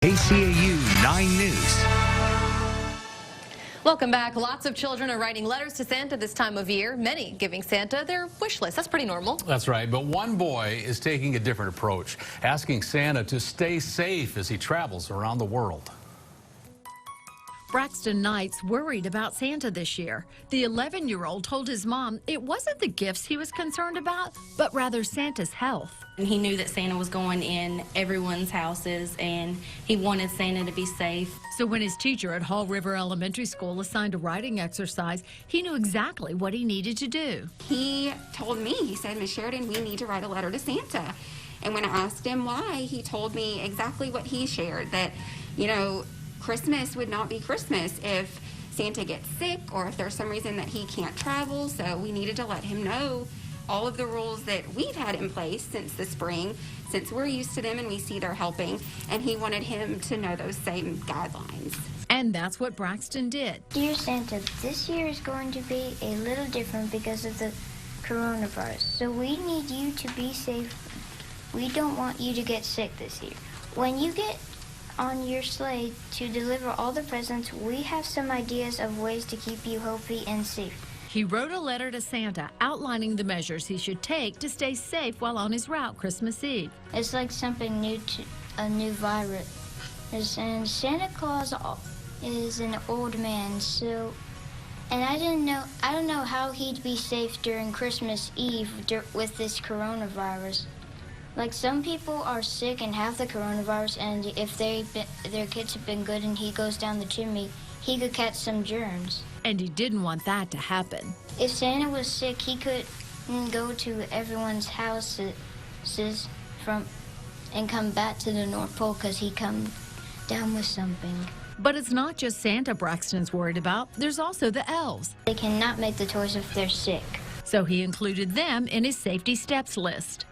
KCAU 9 News. Welcome back. Lots of children are writing letters to Santa this time of year, many giving Santa their wish list. That's pretty normal. That's right, but one boy is taking a different approach, asking Santa to stay safe as he travels around the world. Braxton Knight's worried about Santa this year. The 11-year-old told his mom it wasn't the gifts he was concerned about, but rather Santa's health. And he knew that Santa was going in everyone's houses, and he wanted Santa to be safe. So when his teacher at Hall River Elementary School assigned a writing exercise, he knew exactly what he needed to do. He told me, he said, "Miss Sheridan, we need to write a letter to Santa." And when I asked him why, he told me exactly what he shared, that, you know, Christmas would not be Christmas if Santa gets sick or if there's some reason that he can't travel. So we needed to let him know all of the rules that we've had in place since the spring, since we're used to them and we see they're helping. And he wanted him to know those same guidelines. And that's what Braxton did. Dear Santa, this year is going to be a little different because of the coronavirus. So we need you to be safe. We don't want you to get sick this year. When you get on your sleigh to deliver all the presents, we have some ideas of ways to keep you healthy and safe. He wrote a letter to Santa outlining the measures he should take to stay safe while on his route Christmas Eve. It's like something new to a new virus. And Santa Claus is an old man, so, and I don't know how he'd be safe during Christmas Eve with this coronavirus. Like, some people are sick and have the coronavirus, and if their kids have been good and he goes down the chimney, he could catch some germs. And he didn't want that to happen. If Santa was sick, he could go to everyone's houses and come back to the North Pole because he come down with something. But it's not just Santa Braxton's worried about. There's also the elves. They cannot make the toys if they're sick. So he included them in his safety steps list.